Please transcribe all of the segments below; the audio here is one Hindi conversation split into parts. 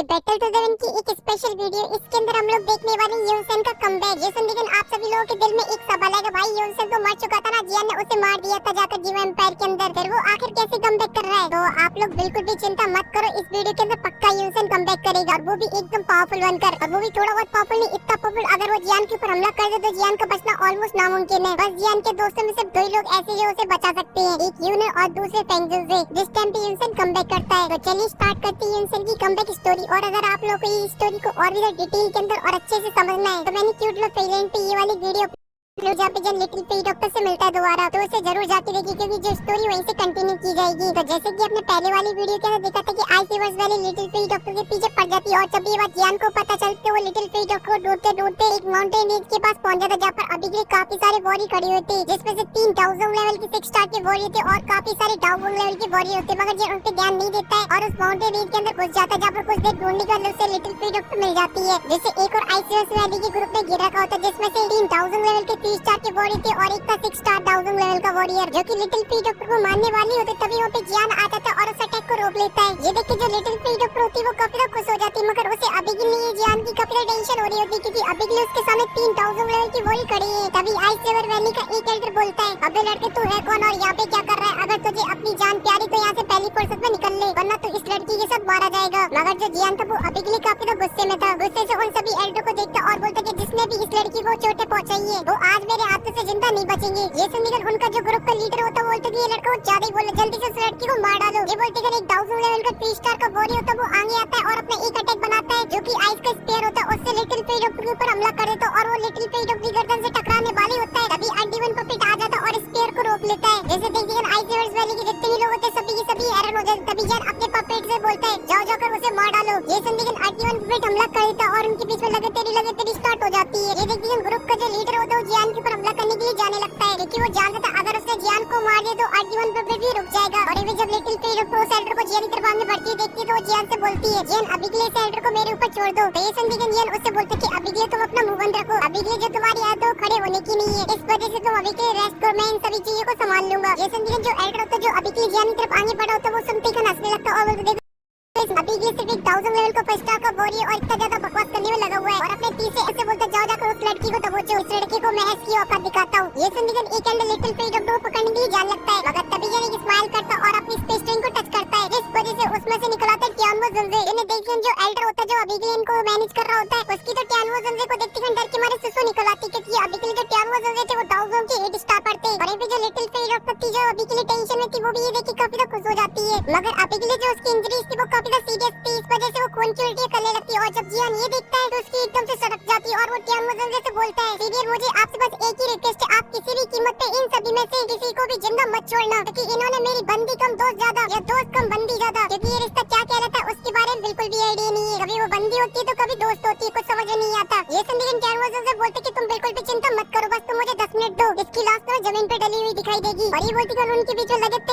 बैटल टू द विन की एक स्पेशल वीडियो। इसके अंदर हम लोग देखने वाले यूसन का कमबैक। यूसन लेकिन आप सभी लोगों के दिल में एक सवाल है कि भाई यूसन तो मर चुका था ना, जियान ने उसे मार दिया था जाकर जीवा एम्पायर के अंदर, फिर वो आखिर कैसे कमबैक कर रहा है। तो आप लोग बिल्कुल भी चिंता मत करो, इस वीडियो के अंदर पक्का यूसन कमबैक करेगा, और वो भी एकदम पावरफुल बनकर, और वो भी थोड़ा बहुत पावरफुल नहीं, इतना पावरफुल अगर वो जियान के ऊपर हमला कर दे तो जियान का बचना ऑलमोस्ट नामुमकिन है। बस जियान के दोस्तों में सिर्फ दो ही लोग ऐसे जो उसे बचा सकते हैं, एक यून और दूसरे फेंगजू से, जिस टाइम पे यूसन कमबैक करता है। तो चलिए स्टार्ट करते हैं यूसन की कमबैक स्टोरी। और अगर आप लोगों को ये स्टोरी को और भी डिटेल के अंदर और अच्छे से समझना है तो मैंने क्यूट लो प्लेलिस्ट पे ये वाली वीडियो जहाँ पे जब लिटिल पे डॉक्टर से मिलता है दोबारा, तो उसे जरूर जाके देखिए, क्योंकि जो स्टोरी वहीं से कंटिन्यू की जाएगी। तो जैसे कि आपने पहले वाली वीडियो के अंदर देखा था कि आइस रिवर्स वाले लिटिल पे डॉक्टर के पीछे पड़ जाती है, और जब ये बात जियान को पता चलती है वो लिटिल पे डॉक्टर को ढूंढते एक माउंटेन रेंज के पास पहुंच जाता है, जहाँ पर अभी के लिए काफी सारे वॉरियर खड़े होते हैं, जिसमें से 3 डाउजोंग लेवल के 6 स्टार के वॉरियर थे और काफी सारे डाउजोंग लेवल के वॉरियर होते, मगर ये उन पे ध्यान नहीं देता है और उस माउंटेन रेंज के अंदर घुस जाता है, जहाँ पर कुछ देर ढूंढने के बाद उसे लिटिल पे डॉक्टर मिल जाती है, जिसे एक और आइस रिवर्स वैली के ग्रुप में गिरा होता है, जिसमें से 3 डाउजोंग लेवल के 3 स्टार के वॉरियर और एक का 6 स्टार डाउजोंग लेवल का वॉरियर, जो कि लिटिल पी डॉक्टर को मारने वाली होती, तभी वहाँ पे जियान आ जाता है और उस अटैक को रोक लेता है। ये देख के जो लिटिल पी डॉक्टर होती है वो काफी ज्यादा खुश हो जाती है, मगर उसे अभी के लिए जियान की काफी ज्यादा टेंशन हो रही होती है, क्योंकि अभी के लिए उसके सामने 3 डाउजोंग लेवल की वॉरियर खड़ी है। तभी आइस रिवर वैली का एक एल्डर बोलता है, अबे लड़के तू है कौन और यहाँ पे क्या कर रहा है? अगर तुझे अपनी जान प्यारी तो यहाँ से पहली फुर्सत में निकल ले, वरना तो इस लड़की के साथ मारा जाएगा। मगर जो जियान था वो अभी के लिए काफी ज्यादा गुस्से में था, गुस्से से उन सभी एल्डर को देखता और बोलता कि जिसने भी इस लड़की को चोटें पहुंचाई है वो आज मेरे हाथों से जिंदा नहीं बचेंगे। ये सुनकर उनका जो ग्रुप का लीडर होता है बोलता है कि ये लड़का वो ज्यादा ही बोल रहा है, जल्दी से उस लड़की को मार डालो। ये बोलते कि एक डाउजोंग लेवल का 3 स्टार का वॉरियर होता है वो आगे आता है और अपना एक अटैक बनाता है, जो कि आइस का स्पेयर होता है, उससे लिटिल पे डॉक्टर के ऊपर हमला कर देता है और वो लिटिल पे डॉक्टर की गर्दन से टकराने वाली होता है। तभी अड्डीवन पपेट आ जाता है और स्पेयर को रोक लेता है। जैसे देखिए आइस रिवर्स वैली के जितने भी लोग होते हैं सभी के सभी हैरान हो जाते। तभी जान अपने पपेट से बोलता है जाओ जाकर उसे मार डालो। ये सुन लेकिन अड्डीवन पपेट हमला कर देता है और उनके बीच में लगातार स्टार्ट हो जाती है। ये देखिए ग्रुप का जो लीडर होता है वो जियान के ऊपर हमला करने के लिए जाने लगता है, क्योंकि वो जानता था अगर उसने जियान को मार दिया तो अड्डीवन पपेट भी रुक जाएगा। और ये जब लिटिल पे डॉक्टर उस एल्डर को जियान की तरफ आगे बढ़ती है देखती है तो वो जियान से बोलती है जियान अभी के लिए इस एल्डर को मेरे ऊपर छोड़ दो। तो ये सुन लेकिन जियान उससे बोलता है कि अभी के लिए तुम अपना मुंह बंद रखो, अभी के लिए जो तुम्हारी आदत है खड़े होने की नहीं है, इस वजह से तुम अभी के लिए रेस्ट करो, मैं इन सभी चीजों को संभाल लूंगा। ये सुन लेकिन जो एल्डर होता है जो अभी के लिए जियान की तरफ आगे बढ़ा होता है वो सुनते ही हंसने लगता है और बोलता है अभी के सिर्फ एक डाउजोंग लेवल का 5 स्टार का वॉरियर और इतना ज्यादा बकवास करने में लगा हुआ है, और अपने पीछे ऐसे बोलता जाओ जाकर उस लड़की को दबोचो, इस लड़के को मैं इसकी औकात दिखाता हूँ। ये सुन लेकिन एक एल्डर लिटिल पे डॉक्टर को पकड़ने के लिए जाने लगता है, मगर तभी जान एक स्माइल करता और अपनी स्पेस ट्रेन को टच करता है, जिस वजह से उसमें से निकल आता है टियानवो ज़ुनज़े। इन्हें देखिए जो एल्डर होता है जो अभी के लिए इनको मैनेज कर रहा होता है, उसकी तो टियानवो ज़ुनज़े को देखते ही डर के मारे सुसु निकल आती, क्योंकि अभी के लिए जो टियानवो ज़ुनज़े थे वो डाउजोंग के 8 स्टार पर थे। और ये जो लिटिल पे डॉक्टर थी जो अभी के लिए टेंशन में थी वो भी ये देख के काफी खुश हो जाती है, मगर अभी के लिए जो उसकी इंजरीज थी वो काफी सीरियस थी, इस वजह से वो खून की उल्टी करने लगती है। और जब जियान ये देखता है तो उसकी एकदम से सड़क जाती है और वो टियानवो ज़ुनज़े से बोलता है सीरियर मुझे आपसे बस एक ही रिक्वेस्ट है, आप किसी भी कीमत पे इन सभी में से किसी को भी जिंदा मत छोड़ना, क्योंकि इन्होंने मेरी बंदी कम दोस्त ज्यादा या दोस्त कम बंदी ज्यादा, क्योंकि ये रिश्ता क्या कहलाता है उसके बारे में बिल्कुल भी आइडिया नहीं है, कभी वो बंदी होती है तो कभी दोस्त होती है, कुछ समझ नहीं आता। ये सुन लेकिन टियानवो ज़ुनज़े बोलते कि तुम बिल्कुल भी चिंता मत करो, बस तुम मुझे 10 मिनट दो, इसकी लाश तो जमीन पे डली हुई दिखाई देगी। और ये बोलती है उनके बीच में लगातार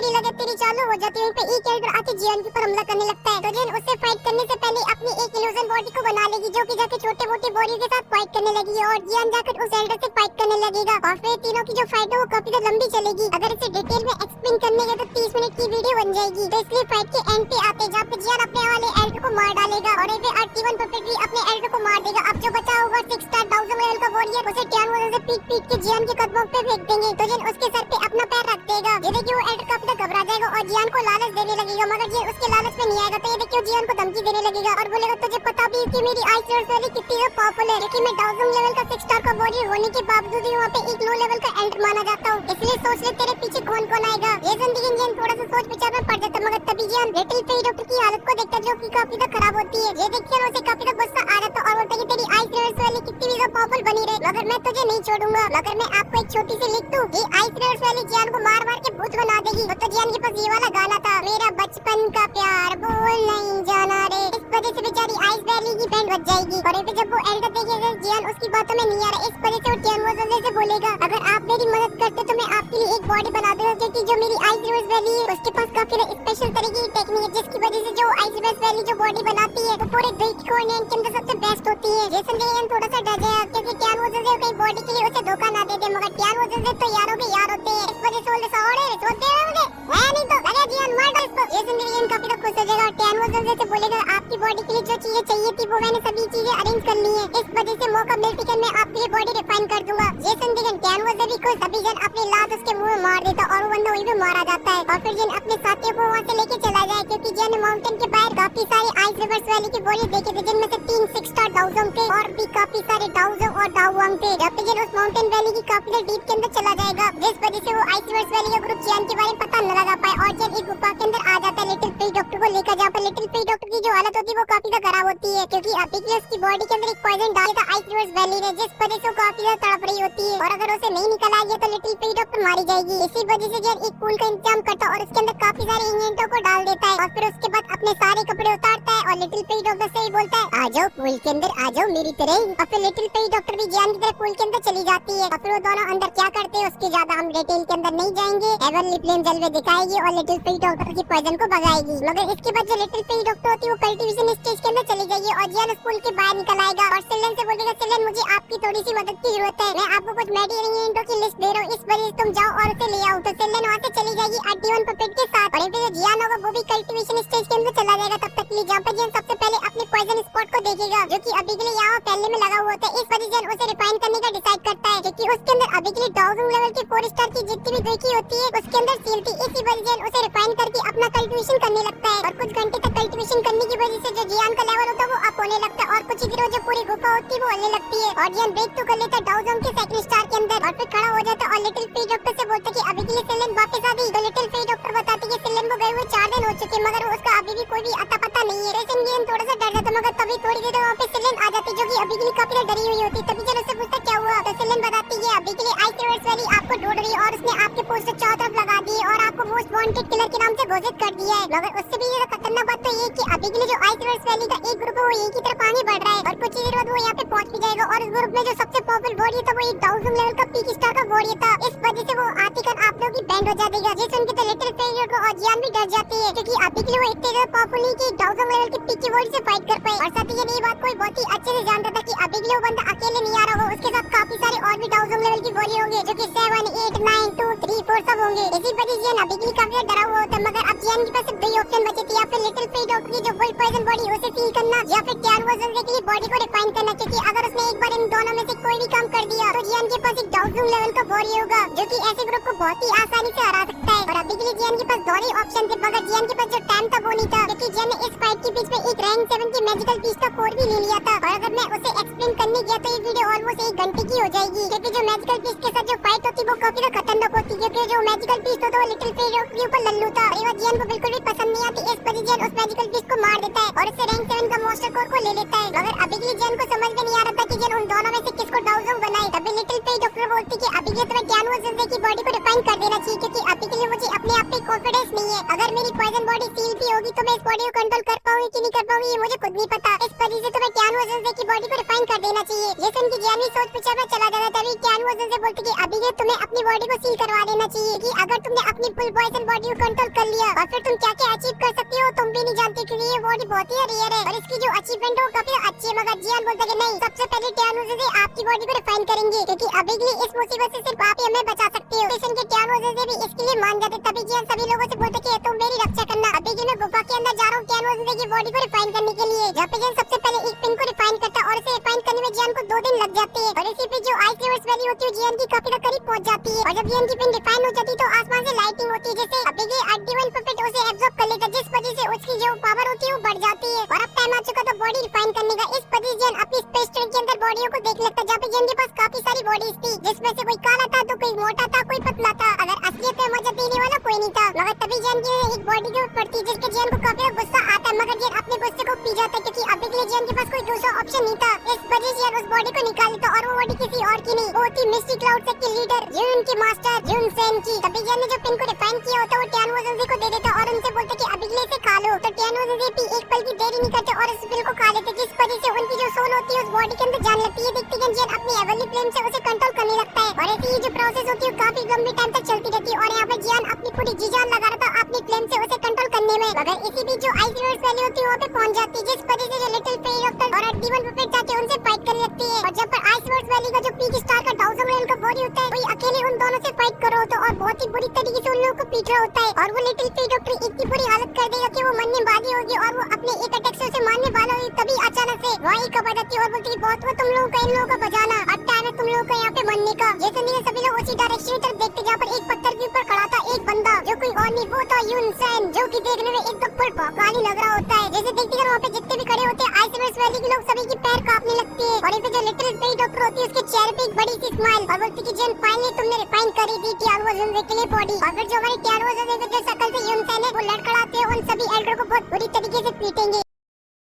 चालू हो जाती है, उन पे एक एल्डर आके जियान के ऊपर हमला करने लगता है। तो जियान उससे फाइट करने से पहले अपनी एक इल्यूजन बॉडी को बना लेगी, जो कि जाके छोटे मोटे वॉरियर के साथ फाइट करने लगी है, और जियान जाकर उस एल्डर से फाइट करने लगेगा, और फिर तीनों की जो फाइट है वो काफी लंबी चलेगी। अगर इसे डिटेल में एक्सप्लेन करने गए तो 30 मिनट की वीडियो बन जाएगी, तो इसलिए फाइट के एंड पे आते जहाँ पे जियान अपने वाले एल्डर को मार डालेगा और फिर अड्डीवन पपेट भी अपने एल्डर को मार देगा। अब जो बचा होगा 6 स्टार डाउजोंग लेवल का वॉरियर उसे टियानवो ज़ुनज़े पीट के जियान के कदमों पे फेंक देंगे, तो जियान उसके सर पे अपना पैर रख देगा। ये देखिए वो एल्डर काफी घबरा जाएगा और जियान को लालच देने लगेगा, मगर ये उसके लालच में नहीं आएगा। तो ये देखिए जियान को धमकी देने लगेगा और बोलेगा तुझे पता भी है कि मेरी आइस रिवर्स वैली कितनी पावरफुल है, क्योंकि मैं डाउजोंग लेवल का 6 स्टार का वॉरियर होने के बावजूद भी वहाँ पे एक लो लेवल का एल्डर माना जाता हूँ, इसलिए सोच ले तेरे पीछे कौन कौन आएगा। ये जिंदगी जियान थोड़ा सा सोच विचार में पड़ जाता है, मगर तभी जियान लिटिल पे डॉक्टर की हालत को देखता है जो कि काफी खराब होती है। ये देखकर उसे काफी गुस्सा आ जाता है और बोलता है कि तेरी आइस रिवर्स वैली कितनी भी पावरफुल बनी रहे, मगर मैं तुझे नहीं छोड़ूंगा। मगर मैं आपको एक छोटी सी लिख दूं, ये आइस रिवर्स वैली जियान को मार मार के भूत बना देगी। तो जियान के पास ये वाला गाना था, मेरा बचपन का प्यार भूल नहीं जाना रे, इस वजह से बेचारी आइस वैली की बैंड बज जाएगी। और फिर जब वो एल्डर देखेगा जियान उसकी बातों में नहीं आ रहा, इस वजह से वो टियानवो ज़ुनज़े से बोलेगा अगर आप मेरी मदद करते तो मैं आपके लिए एक बॉडी बना दूंगा, क्योंकि जो मेरी आइस रिवर्स वैली है उसके पास काफी स्पेशल तरीके की टेक्निक है, जिसकी वजह से जो आइस रिवर्स वैली जो बॉडी बनाती है वो पूरे ग्रीक कॉर्नियन के अंदर सबसे बेस्ट होती है। जेसन डेरियन थोड़ा सा डर गया क्योंकि टियान वोजन कहीं बॉडी के लिए उसे धोखा ना दे दे, मगर टियान वोजन तो यारों के यार होते हैं, इस वजह से बोल सावड़े सोच दे मुझे है नहीं तो लगा जियान मार दो इसको। जेसन डेरियन काफी तो खुश हो जाएगा और टियान वोजन से बोलेगा आपकी बॉडी के लिए जो चीजें चाहिए थी वो मैंने सभी चीजें अरेंज कर ली है, इस वजह से मौका मिलती है मैं आपकी बॉडी रिफाइन कर दूंगा। जेसन डेरियन टियान वोजन भी खुश, सभी जन अपनी लात उसके मुंह में मार देता और वो बंदा वहीं पे मारा जाता है और फिर जन अपने साथियों को वहां से लेके चला जाए क्योंकि जन माउंटेन के बाहर काफी सारे आइस रिवर्स वैली की बॉडी देखे थे, जिनमें से 3 6 स्टार डाउजोंग थे और भी काफी सारे डाउजोंग और डाउवांग थे। जब भी जन उस माउंटेन वैली की काफी डीप के अंदर चला जाएगा, जिस वजह से वो आइस रिवर्स वैली का ग्रुप जियान के बारे में पता न लगा पाए और जन एक गुफा के अंदर आ जाता है लिटिल फ्री डॉक्टर को लेकर, जहाँ पर लिटिल फ्री डॉक्टर की जो हालत होती है वो काफी ज्यादा खराब होती है क्योंकि अभी के उसकी बॉडी के अंदर एक पॉइजन डाला था आइस रिवर्स वैली ने, जिस वजह से वो काफी ज्यादा तड़प रही होती है और अगर उसे नहीं निकल आएगी तो लिटिल फ्री डॉक्टर मारी जाएगी। इसी वजह से जन एक पूल का इंतजाम करता है और उसके अंदर काफी सारे इंग्रेडिएंटों को डाल देता है और फिर उसके बाद अपने सारे कपड़े उतारता है और लिटिल फ्री डॉक्टर से ही बोलता है आ जाओ पूल के अंदर आ जाओ मेरी तरह। और फिर लिटिल फ्री डॉक्टर भी जियान की तरह पूल के अंदर चली जाती है और फिर वो दोनों अंदर क्या करते हैं उसकी ज्यादा हम डिटेल के अंदर नहीं जाएंगे। हेवनली प्लेन जल में दिखाएगी और लिटिल फ्री डॉक्टर की पॉइजन को भगाएगी, मगर इसके बाद जो लिटिल फ्री डॉक्टर होती है वो कल्टीवेशन स्टेज के अंदर चली जाएगी और जियान स्कूल के बाहर निकल आएगा और सिलन से बोलेगा सिलन मुझे आपकी थोड़ी सी मदद की जरूरत है, मैं आपको कुछ मेडिसिन की लिस्ट दे रहा हूँ, इस वजह से तुम जाओ और उसे ले आओ। तो सिलन वहाँ से चली जाएगी आर्टिवन पपेट के साथ और फिर जियान होगा वो भी कल्टीवेशन स्टेज के अंदर चला जाएगा तब तक के लिए, जहाँ पर जियान सबसे पहले अपने पॉइजन स्पॉट को देखेगा जो कि अभी के लिए यहाँ पहले में लगा हुआ था, इस वजह से उसे रिफाइन करने का डिसाइड करता है क्योंकि उसके अंदर अभी के लिए डाउजोंग लेवल की 4 स्टार की जितनी भी देखी होती है उसके अंदर सील थी, इसी वजह से उसे रिफाइन करके अपना कल्टीवेशन करने लगता है और कुछ घंटे तक कल्टीवेशन करने की वजह से जो जियान का लेवल होता है वो अप होने लगता है और कुछ ही दिनों जो पूरी गुफा होती है वो हलने लगती है और जियान ब्रेक तो कर लेता है डाउजोंग के सेकंड स्टार के अंदर और फिर खड़ा हो जाता है और लिटिल फ्री डॉक्टर से बोलता है कि अभी के लिए सिलन वापस आ गई। तो लिटिल फ्री डॉक्टर बताती है कि सिलन को गए हुए 4 दिन हो चुके मगर उसका अभी भी कोई भी अता पता नहीं है। रेसन जियान थोड़ा सा डर जाता मगर तभी थोड़ी देर वहाँ पे सिलन आ जाती जो कि अभी के लिए काफी डरी हुई होती, तभी जन उससे पूछता क्या हुआ तो सिलन बताती है अभी के लिए आइस रिवर्स वैली आपको ढूंढ रही है और उसने आपके पोस्टर चारों तरफ लगा दिए और आपको मोस्ट वांटेड किलर के नाम से घोषित कर दिया है। मगर उससे भी ज्यादा खतरनाक बात तो ये कि अभी के लिए जो आइस रिवर्स वैली का एक ग्रुप है वो एक ही तरफ आगे बढ़ रहा है और कुछ ही देर बाद वो यहाँ पे पहुंच भी जाएगा और इस ग्रुप में जो सबसे पॉपुलर वॉरियर था वो एक डाउजोंग लेवल का पीक स्टार का वॉरियर था, इस वजह से वो आते कर आप लोग की बैंड हो जाएगा। ये सुन के तो लिटिल फ्री डॉक्टर और जियान भी डर जाती है क्योंकि अभी के लिए वो इतने ज्यादा पावरफुल नहीं कि डाउजोंग लेवल की पीक की वॉरियर से फाइट कर पाए और साथ ही ये बात कोई बहुत ही अच्छे से जानता था कि अभी के लिए वो बंदा अकेले नहीं आ रहा होगा, उसके साथ काफी सारे और भी डाउजोंग लेवल की वॉरियर होंगे जो कि 7 8 9 2 3 4 सब होंगे। इसी वजह से जियान अभी के लिए काफी डरा हुआ होता है मगर अब जियान के पास सिर्फ 2 ऑप्शन बचे थे, या फिर लिटिल फ्री डॉक्टर की जो फुल पॉइजन बॉडी उसे सील करना या फिर टियान वोजन के लिए बॉडी को रिफाइन करना, क्योंकि अगर उसने एक बार इन दोनों में से कोई भी काम कर दिया तो जियान के पास एक डाउजोंग लेवल का वॉरियर होगा जो कि ऐसे ग्रुप को बहुत ही आसानी से हरा सकता है। और अभी के लिए जियान के पास 2 ही ऑप्शन थे मगर जियान के पास जो टाइम था वो नहीं था क्योंकि जियान ने इस फाइट के बीच में एक रैंक 7 की मैजिकल पीस का कोर भी ले लिया था और अगर मैं उसे एक्सप्लेन करने गया तो ये वीडियो ऑलमोस्ट 1 घंटे की हो जाएगी क्योंकि जो मैजिकल पीस के साथ जो फाइट होती वो काफी ज्यादा खतरनाक होती है क्योंकि जो मैजिकल पीस होता है वो लिटिल फ्री डॉक्टर के ऊपर लल्लू था और ये जियान को बिल्कुल भी पसंद नहीं आती, इस वजह जियान उस मैजिकल पीस को मार देता है और उससे रैंक 7 का मॉन्स्टर कोर को ले लेता है। मगर अभी के लिए जियान को समझ में नहीं आ रहा था कि जियान उन दोनों में से किसको डाउजोंग बनाए, तभी लिटिल फ्री डॉक्टर बोलती कि अभी के लिए तुम्हें टियान वोजन की बॉडी को रिफाइन कर देना चाहिए क्योंकि अभी के लिए मुझे अपने आप पे कॉन्फिडेंस नहीं है, अगर मेरी पॉइजन बॉडी सील भी होगी तो मैं इस बॉडी को कंट्रोल कर पाऊंगी कि नहीं कर पाऊंगी ये मुझे खुद नहीं पता, इस वजह से तुम्हें टियान वोजन की बॉडी को रिफाइन कर देना चाहिए। ये सुन के जियान भी सोच विचार में चला जाता तभी टियान वोजन से बोलती कि अभी के तुम्हें अपनी बॉडी को सील करवा देना चाहिए कि अगर तुमने अपनी फुल पॉइजन बॉडी को कंट्रोल कर लिया और फिर तुम क्या क्या अचीव कर सकती हो तुम भी नहीं जानती क्योंकि ये बॉडी बहुत ही रेयर है और इसकी जो अचीवमेंट है वो काफी अच्छी है। मगर जियान बोलता है कि नहीं, सबसे पहले टियान वोजन से आपकी बॉडी को रिफाइन करेंगे क्योंकि अभी के लिए इस मुसीबत से सिर्फ आप ही हमें बचा सकते हो। तो सुन के टियान वोजन से भी इसके लिए मान जाते तभी जियान सभी लोगों से बोलते कि तुम मेरी रक्षा करना, अभी के मैं गुफा के अंदर जा रहा हूँ टियान वोजन की बॉडी को रिफाइन करने के लिए, जहाँ पे जियान सबसे पहले एक पिन को रिफाइन करता और उसे रिफाइन करने में जियान को 2 दिन लग जाते हैं और इसी पे जो आइस रिवर्स वैली होती है जियान की काफी करीब पहुंच जाती है और जब जियान की पिन रिफाइन हो जाती है तो आसमान से लाइटिंग होती है जैसे अभी के आर्टिवन पपेट उसे एब्जॉर्ब कर लेता है जिस वजह से उसकी जो पावर होती है वो बढ़ जाती है और अब टाइम आ चुका तो बॉडी रिफाइन करने का, इस वजह से जियान अपनी स्पेस ट्रेन के अंदर बॉडियों को देख लगता है जहाँ पे जियान के पास काफी सारी बॉडीज थी जिसमें से कोई काला था तो कोई मोटा था कोई पतला था, अगर असलियत में मजा देने वाला कोई नहीं था। मगर तभी जियान की एक बॉडी के ऊपर पड़ती जिसके जियान को काफी गुस्सा आता है मगर जियान अपने गुस्से को पी जाता है क्योंकि अभी के लिए जियान के पास कोई दूसरा ऑप्शन नहीं था, इस वजह से जियान उस बॉडी को निकाल लेता और वो बॉडी किसी और की नहीं वो थी मिस्टी क्लाउड सेक्ट की लीडर जून की मास्टर जून सेन की। तभी जियान ने जो पिन को रिफाइन किया होता वो टियान वोजन को दे देता और उनसे बोलता कि अभी के लिए इसे खा लो, तो टियान वोजन भी एक पल की देरी नहीं करते और उस पिल को खा लेते जिस वजह से उनकी जो सोल होती है उस बॉडी के अंदर जाने लगती है। देखते हैं जियन अपनी हेवनली फ्लेम से उसे कंट्रोल करने लगता है और ऐसी ये जो प्रोसेस होती है काफी लंबी टाइम तक चलती रहती है और यहाँ पे जियन अपनी पूरी जी जान लगा रहा था अपनी फ्लेम से उसे कंट्रोल करने में, मगर इसी बीच जो आइस रिवर्स वैली होती है वहाँ पे पहुंच जाती है, जिस वजह से जो लिटिल फेरी डॉक्टर और डीमन पुपेट जाके उनसे फाइट करने लगती है। और जब पर आइस रिवर्स वैली का जो पीक स्टार का डाउजर का बॉडी होता है वही अकेले उन दोनों से फाइट कर रहा होता है और बहुत ही बुरी तरीके से उन लोगों को पीट रहा होता है और वो लिटिल फेरी डॉक्टर इतनी बुरी हालत कर देगा कि वो मरने वाली होगी और वो अपने एक अटैक से उसे मारने वाला होगी। तभी अचानक से वही कब आ जाती है और बोलती है बहुत वो तुम लोगों का इन लोगों का बजाना, अब टाइम है तुम लोगों का यहाँ पे मरने का। ये सुनिए सभी लोग उसी डायरेक्शन की तरफ देखते जहाँ पर एक पत्थर के ऊपर खड़ा था एक बंदा जो कोई और नहीं वो था यूनसेन, जो कि देखने में एकदम फुल भौकाली लग रहा होता है। जैसे देखते वहाँ पे जितने भी खड़े होते हैं आइस रिवर्स वैली के लोग सभी की पैर कांपने लगती है और ये जो लिटिल फेरी डॉक्टर होती है उसके चेहरे पे एक बड़ी सी स्माइल और बोलती कि जिन फाइनली तुमने रिफाइन करी थी टियालवोज़न के लिए बॉडी। और फिर जो हमारी टियालवोज़न जो शकल से यूनसेन है वो लड़खड़ाते हैं उन सभी एल्डर को बहुत बुरी तरीके से पीटेंगे,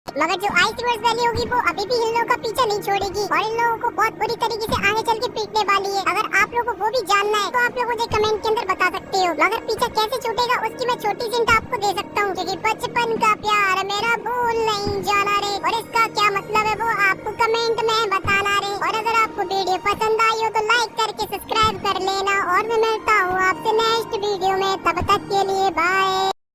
मगर जो आइस रिवर्स वैली होगी वो अभी भी इन लोगों का पीछा नहीं छोड़ेगी और इन लोगों को बहुत बुरी तरीके से आगे चल के पीटने वाली है। अगर आप लोगों को वो भी जानना है तो आप लोग मुझे कमेंट के अंदर बता सकते हो, मगर पीछा कैसे छूटेगा उसकी मैं छोटी सी हिंट आपको दे सकता हूँ, क्योंकि बचपन का प्यार मेरा भूल नहीं जाना रे, और इसका क्या मतलब है वो आपको कमेंट में बताना रे। और अगर आपको वीडियो पसंद आई हो तो लाइक करके सब्सक्राइब कर लेना और मैं मिलता हूँ आपसे नेक्स्ट वीडियो में, तब तक के लिए बाय।